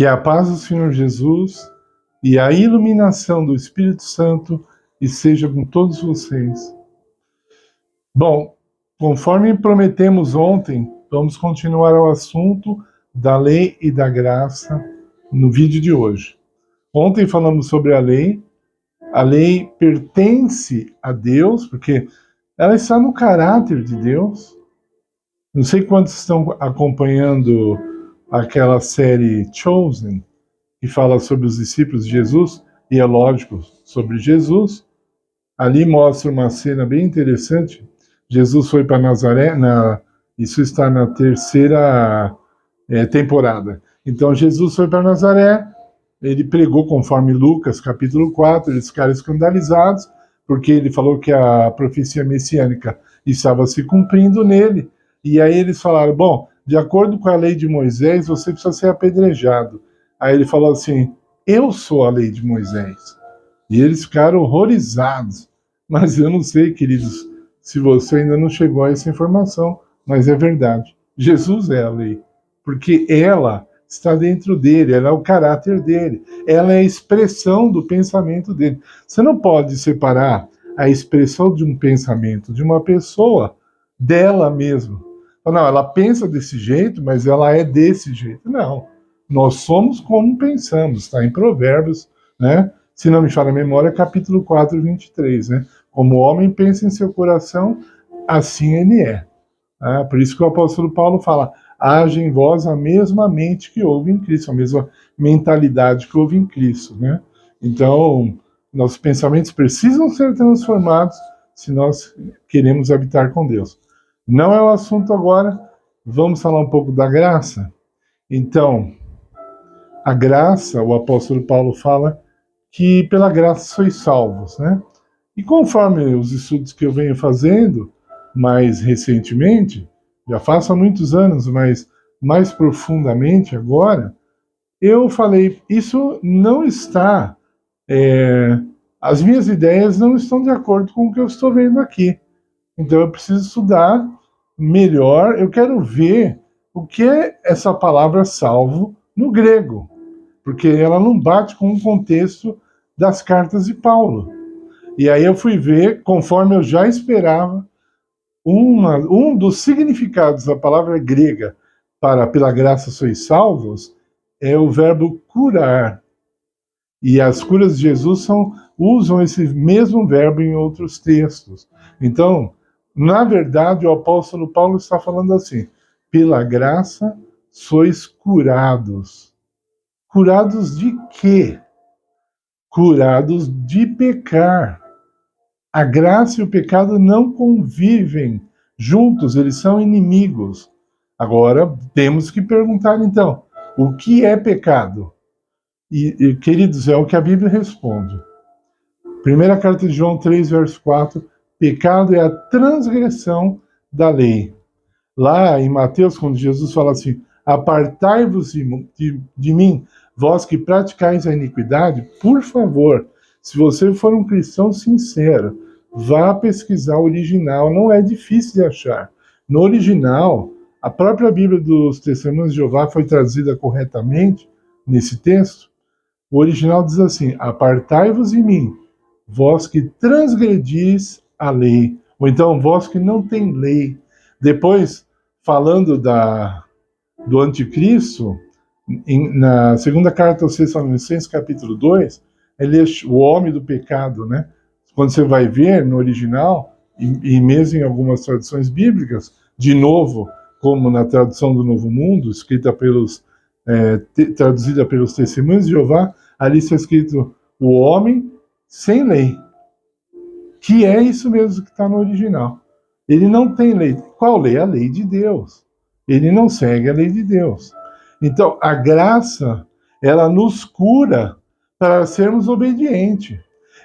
Que a paz do Senhor Jesus e a iluminação do Espírito Santo esteja com todos vocês. Bom, conforme prometemos ontem, vamos continuar o assunto da lei e da graça no vídeo de hoje. Ontem falamos sobre a lei. A lei pertence a Deus, porque ela está no caráter de Deus. Não sei quantos estão acompanhando aquela série Chosen, que fala sobre os discípulos de Jesus, e é lógico, sobre Jesus. Ali mostra uma cena bem interessante. Jesus foi para Nazaré, isso está na terceira temporada. Então Jesus foi para Nazaré, ele pregou conforme Lucas, capítulo 4, eles ficaram escandalizados, porque ele falou que a profecia messiânica estava se cumprindo nele, e aí eles falaram, bom, de acordo com a lei de Moisés, você precisa ser apedrejado. Aí ele falou assim, eu sou a lei de Moisés. E eles ficaram horrorizados. Mas eu não sei, queridos, se você ainda não chegou a essa informação, mas é verdade. Jesus é a lei, porque ela está dentro dele, ela é o caráter dele, ela é a expressão do pensamento dele. Você não pode separar a expressão de um pensamento de uma pessoa dela mesma. Não, ela pensa desse jeito, mas ela é desse jeito. Não, nós somos como pensamos, está em Provérbios, né? Se não me falha a memória, capítulo 4, 23, né? Como o homem pensa em seu coração, assim ele é. Por isso que o apóstolo Paulo fala, haja em vós a mesma mente que houve em Cristo, a mesma mentalidade que houve em Cristo, né? Então, nossos pensamentos precisam ser transformados se nós queremos habitar com Deus. Não é o assunto agora, vamos falar um pouco da graça. Então, a graça, o apóstolo Paulo fala que pela graça sois salvos, né? E conforme os estudos que eu venho fazendo, mais recentemente, já faço há muitos anos, mas mais profundamente agora, eu falei, isso não está, as minhas ideias não estão de acordo com o que eu estou vendo aqui. Então eu preciso estudar melhor, eu quero ver o que é essa palavra salvo no grego, porque ela não bate com o contexto das cartas de Paulo. E aí eu fui ver, conforme eu já esperava, um dos significados da palavra grega para pela graça sois salvos é o verbo curar. E as curas de Jesus usam esse mesmo verbo em outros textos. Então, na verdade, o apóstolo Paulo está falando assim, pela graça sois curados. Curados de quê? Curados de pecar. A graça e o pecado não convivem juntos, eles são inimigos. Agora, temos que perguntar, então, o que é pecado? E queridos, é o que a Bíblia responde. Primeira carta de João 3, verso 4, pecado é a transgressão da lei. Lá em Mateus, quando Jesus fala assim, apartai-vos de mim, vós que praticais a iniquidade, por favor, se você for um cristão sincero, vá pesquisar o original, não é difícil de achar. No original, a própria Bíblia dos Testemunhos de Jeová foi traduzida corretamente nesse texto. O original diz assim, apartai-vos de mim, vós que transgredis a lei, ou então vós que não tem lei. Depois, falando do anticristo, na segunda carta aos Tessalonicenses, capítulo 2, ele é o homem do pecado, né? Quando você vai ver no original, e mesmo em algumas traduções bíblicas, de novo, como na tradução do Novo Mundo, traduzida pelos Testemunhos de Jeová, ali está escrito o homem sem lei, que é isso mesmo que está no original. Ele não tem lei. Qual lei? A lei de Deus. Ele não segue a lei de Deus. Então, a graça, ela nos cura para sermos obedientes.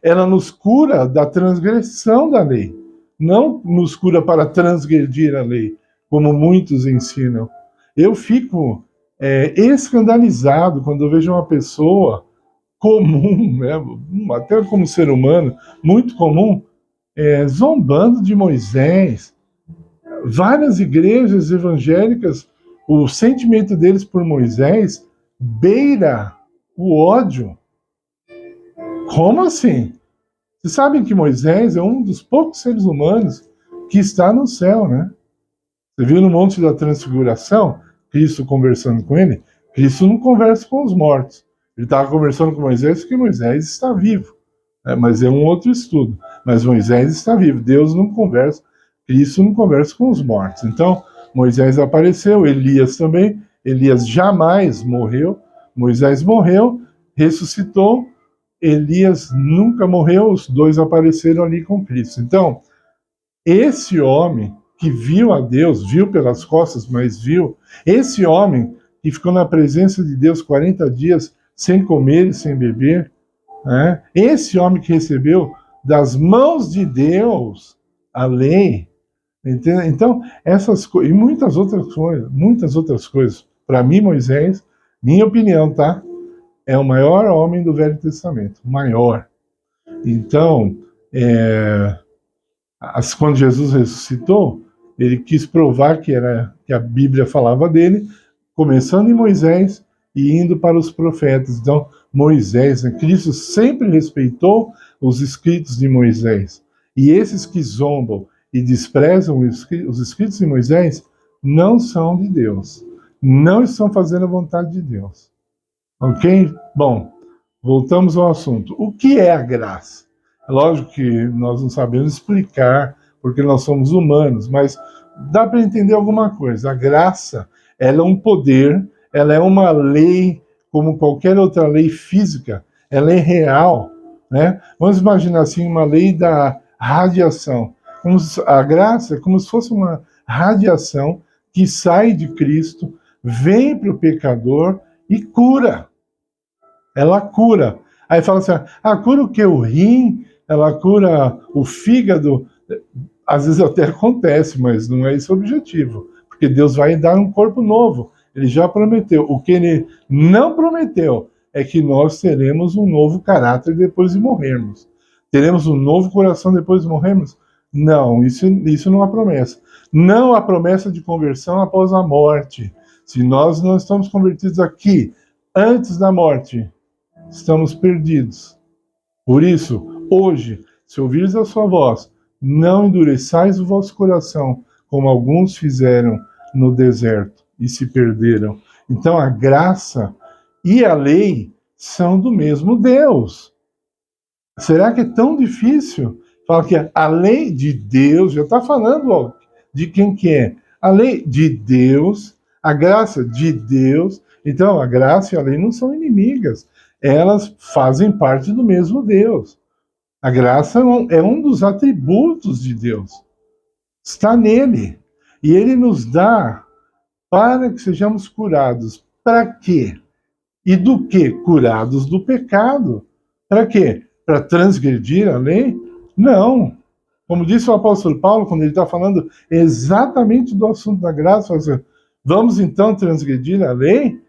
Ela nos cura da transgressão da lei. Não nos cura para transgredir a lei, como muitos ensinam. Eu fico escandalizado quando eu vejo uma pessoa comum, né, até como ser humano, muito comum, zombando de Moisés. Várias igrejas evangélicas, o sentimento deles por Moisés beira o ódio. Como assim? Vocês sabem que Moisés é um dos poucos seres humanos que está no céu, né? Você viu no Monte da Transfiguração, Cristo conversando com ele? Cristo não conversa com os mortos. Ele estava conversando com Moisés porque Moisés está vivo. Mas é um outro estudo. Mas Moisés está vivo. Deus não conversa, Cristo não conversa com os mortos. Então, Moisés apareceu, Elias também. Elias jamais morreu. Moisés morreu, ressuscitou. Elias nunca morreu, os dois apareceram ali com Cristo. Então, esse homem que viu a Deus, viu pelas costas, mas viu, esse homem que ficou na presença de Deus 40 dias sem comer e sem beber, né? Esse homem que recebeu das mãos de Deus a lei, entende? Então, essas coisas, e muitas outras coisas. Para mim, Moisés, minha opinião, tá? É o maior homem do Velho Testamento, maior. Então, quando Jesus ressuscitou, ele quis provar que a Bíblia falava dele, começando em Moisés e indo para os profetas. Então, Moisés, né? Cristo sempre respeitou os escritos de Moisés. E esses que zombam e desprezam os escritos de Moisés não são de Deus. Não estão fazendo a vontade de Deus. Ok? Bom, voltamos ao assunto. O que é a graça? É lógico que nós não sabemos explicar, porque nós somos humanos, mas dá para entender alguma coisa. A graça, ela é um poder, ela é uma lei, como qualquer outra lei física, ela é real, né? Vamos imaginar assim, uma lei da radiação. A graça é como se fosse uma radiação que sai de Cristo, vem para o pecador e cura. Ela cura. Aí fala assim, cura o quê? O rim? Ela cura o fígado? Às vezes até acontece, mas não é esse o objetivo. Porque Deus vai dar um corpo novo. Ele já prometeu. O que ele não prometeu é que nós teremos um novo caráter depois de morrermos. Teremos um novo coração depois de morrermos? Não, isso não há promessa. Não há promessa de conversão após a morte. Se nós não estamos convertidos aqui, antes da morte, estamos perdidos. Por isso, hoje, se ouvires a sua voz, não endureçais o vosso coração, como alguns fizeram no deserto e se perderam. Então, a graça e a lei são do mesmo Deus. Será que é tão difícil? Fala que a lei de Deus, já está falando de quem que é. A lei de Deus, a graça de Deus. Então, a graça e a lei não são inimigas. Elas fazem parte do mesmo Deus. A graça é um dos atributos de Deus. Está nele. E ele nos dá para que sejamos curados. Para quê? E do quê? Curados do pecado. Para quê? Para transgredir a lei? Não. Como disse o apóstolo Paulo, quando ele está falando exatamente do assunto da graça, assim, vamos então transgredir a lei?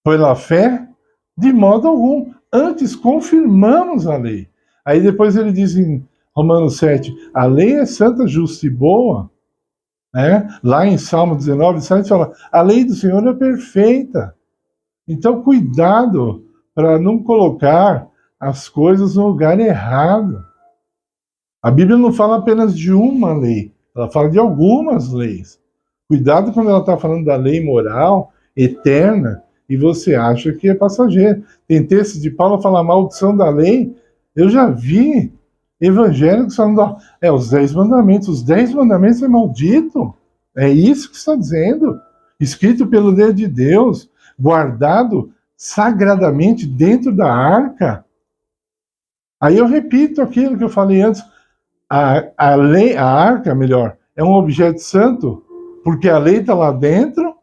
Pela fé? De modo algum. Antes confirmamos a lei. Aí depois ele diz em Romanos 7, a lei é santa, justa e boa. Né? Lá em Salmo 19, 7 fala, a lei do Senhor é perfeita. Então cuidado para não colocar as coisas no lugar errado. A Bíblia não fala apenas de uma lei, ela fala de algumas leis. Cuidado quando ela está falando da lei moral, eterna, e você acha que é passageiro. Tem textos de Paulo a falar maldição da lei. Eu já vi evangélicos falando, os 10 mandamentos. Os 10 mandamentos é maldito. É isso que está dizendo. Escrito pelo dedo de Deus, guardado sagradamente dentro da arca. Aí eu repito aquilo que eu falei antes. A lei, a arca, melhor, é um objeto santo porque a lei está lá dentro?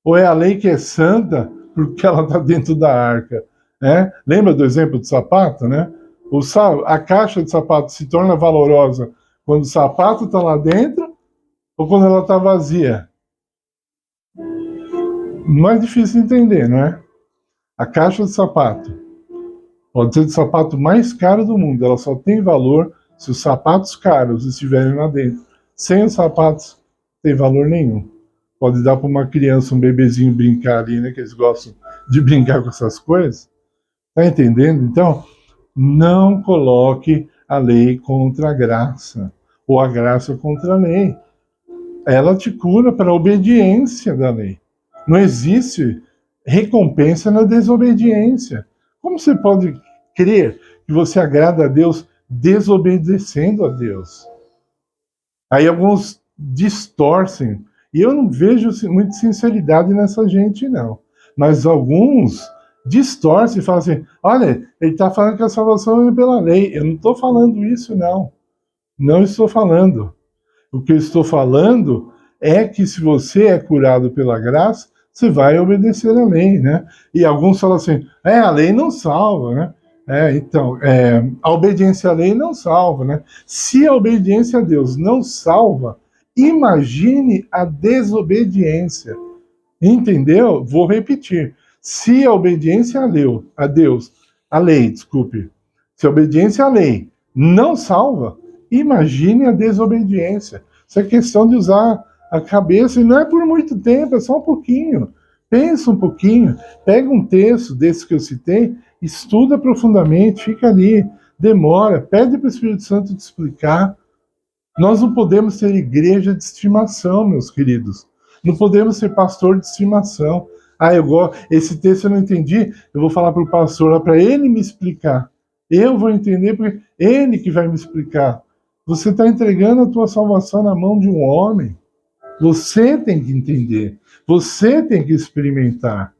Ou é a lei que é santa porque ela está dentro da arca? Né? Lembra do exemplo do sapato, né? A caixa de sapato se torna valorosa quando o sapato está lá dentro ou quando ela está vazia? Mais difícil de entender, não é? A caixa de sapato pode ser o sapato mais caro do mundo. Ela só tem valor se os sapatos caros estiverem lá dentro. Sem os sapatos, não tem valor nenhum. Pode dar para uma criança, um bebezinho brincar ali, né? Que eles gostam de brincar com essas coisas. Tá entendendo? Então, não coloque a lei contra a graça, ou a graça contra a lei. Ela te cura para a obediência da lei. Não existe recompensa na desobediência. Como você pode crer que você agrada a Deus desobedecendo a Deus? Aí alguns distorcem. E eu não vejo muita sinceridade nessa gente, não. Mas alguns distorcem e falam assim, olha, ele está falando que a salvação é pela lei. Eu não estou falando isso, não. Não estou falando. O que eu estou falando é que se você é curado pela graça, você vai obedecer a lei, né? E alguns falam assim, a lei não salva, né? Então, a obediência à lei não salva, né? Se a obediência a Deus não salva, imagine a desobediência. Entendeu? Vou repetir. Se a obediência a Deus, se a obediência à lei não salva, imagine a desobediência. Isso é questão de usar a cabeça, e não é por muito tempo, é só um pouquinho. Pensa um pouquinho, pega um texto desse que eu citei, estuda profundamente, fica ali, demora, pede para o Espírito Santo te explicar. Nós não podemos ter igreja de estimação, meus queridos. Não podemos ser pastor de estimação. Esse texto eu não entendi, eu vou falar para o pastor, para ele me explicar. Eu vou entender, porque ele que vai me explicar. Você está entregando a tua salvação na mão de um homem. Você tem que entender. Você tem que experimentar.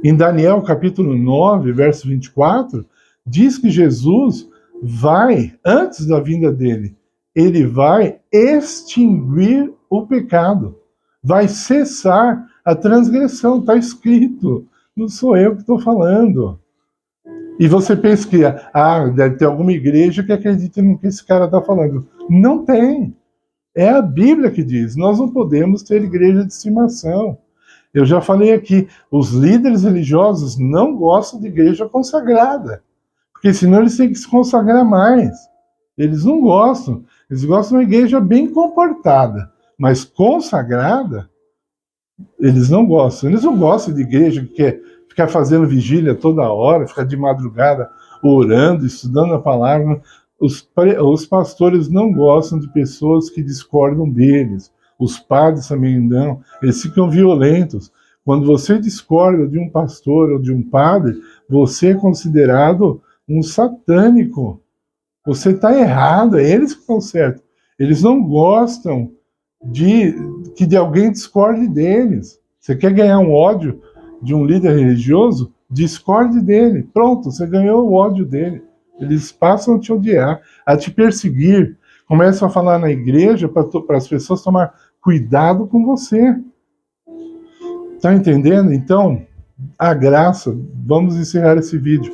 Em Daniel capítulo 9, verso 24, diz que Jesus vai, antes da vinda dele, ele vai extinguir o pecado. Vai cessar a transgressão. Está escrito. Não sou eu que estou falando. E você pensa que deve ter alguma igreja que acredita no que esse cara está falando. Não tem. É a Bíblia que diz. Nós não podemos ter igreja de estimação. Eu já falei aqui, os líderes religiosos não gostam de igreja consagrada. Porque senão eles têm que se consagrar mais. Eles não gostam. Eles gostam de uma igreja bem comportada. Mas consagrada, eles não gostam. Eles não gostam de igreja que quer ficar fazendo vigília toda hora, ficar de madrugada orando, estudando a palavra. Os pastores não gostam de pessoas que discordam deles. Os padres também não. Eles ficam violentos. Quando você discorda de um pastor ou de um padre, você é considerado um satânico. Você está errado, é eles que estão certos. Eles não gostam que de alguém discorde deles. Você quer ganhar um ódio de um líder religioso? Discorde dele. Pronto, você ganhou o ódio dele. Eles passam a te odiar, a te perseguir. Começam a falar na igreja para as pessoas tomar cuidado com você. Tá entendendo? Então, a graça, vamos encerrar esse vídeo.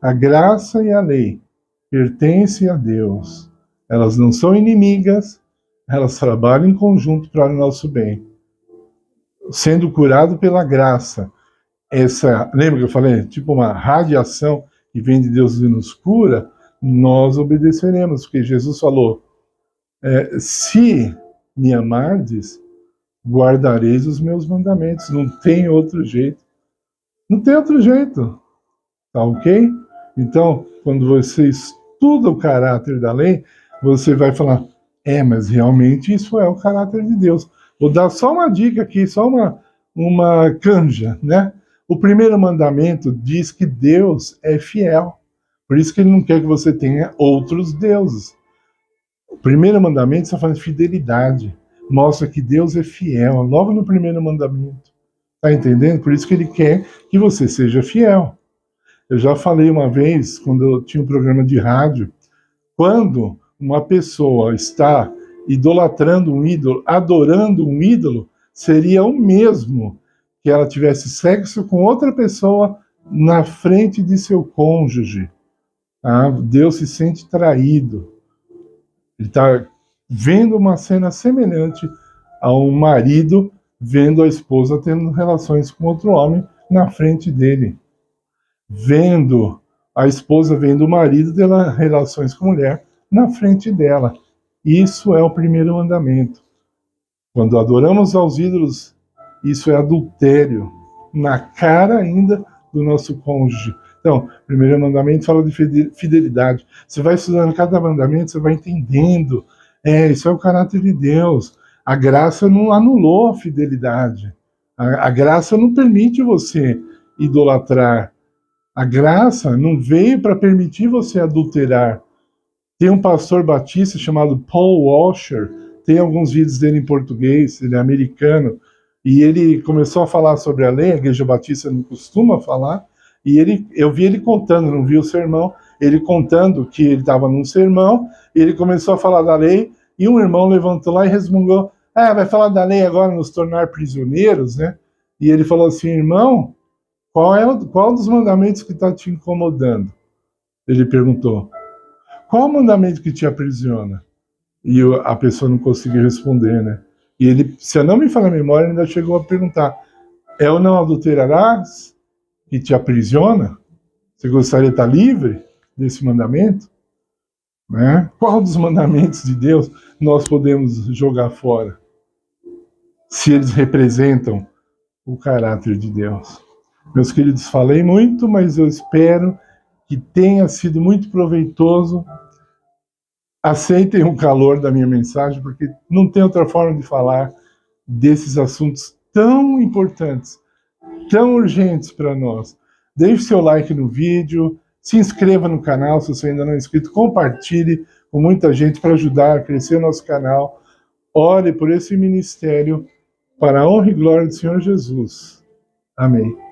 A graça e a lei pertencem a Deus. Elas não são inimigas, elas trabalham em conjunto para o nosso bem. Sendo curado pela graça, lembra que eu falei? Tipo uma radiação que vem de Deus e nos cura, nós obedeceremos, porque Jesus falou, se me amardes, guardareis os meus mandamentos. Não tem outro jeito. Não tem outro jeito. Tá ok? Então, quando você estuda o caráter da lei, você vai falar, mas realmente isso é o caráter de Deus. Vou dar só uma dica aqui, só uma canja, né? O primeiro mandamento diz que Deus é fiel. Por isso que ele não quer que você tenha outros deuses. O primeiro mandamento está falando de fidelidade. Mostra que Deus é fiel, logo no primeiro mandamento. Está entendendo? Por isso que ele quer que você seja fiel. Eu já falei uma vez, quando eu tinha um programa de rádio, quando uma pessoa está idolatrando um ídolo, adorando um ídolo, seria o mesmo que ela tivesse sexo com outra pessoa na frente de seu cônjuge. Deus se sente traído. Ele está vendo uma cena semelhante a um marido vendo a esposa tendo relações com outro homem na frente dele. Vendo a esposa vendo o marido tendo relações com a mulher na frente dela. Isso é o primeiro mandamento. Quando adoramos aos ídolos, Isso é adultério, na cara ainda do nosso cônjuge. Então, o primeiro mandamento fala de fidelidade. Você vai estudando cada mandamento, você vai entendendo. Isso é o caráter de Deus. A graça não anulou a fidelidade. A graça não permite você idolatrar. A graça não veio para permitir você adulterar. Tem um pastor batista chamado Paul Washer, tem alguns vídeos dele em português, ele é americano, e ele começou a falar sobre a lei, a igreja batista não costuma falar, e eu vi ele contando, não vi o sermão, ele contando que ele estava num sermão, ele começou a falar da lei, e um irmão levantou lá e resmungou, vai falar da lei agora, nos tornar prisioneiros, né? E ele falou assim, irmão, qual dos mandamentos que está te incomodando? Ele perguntou. Qual o mandamento que te aprisiona? E a pessoa não conseguiu responder, né? E ele, se eu não me falha a memória, ainda chegou a perguntar, é o não adulterarás que te aprisiona? Você gostaria de estar livre desse mandamento? Né? Qual dos mandamentos de Deus nós podemos jogar fora? Se eles representam o caráter de Deus. Meus queridos, falei muito, mas eu espero que tenha sido muito proveitoso. Aceitem o calor da minha mensagem, porque não tem outra forma de falar desses assuntos tão importantes, tão urgentes para nós. Deixe seu like no vídeo, se inscreva no canal se você ainda não é inscrito, compartilhe com muita gente para ajudar a crescer o nosso canal. Ore por esse ministério para a honra e glória do Senhor Jesus. Amém.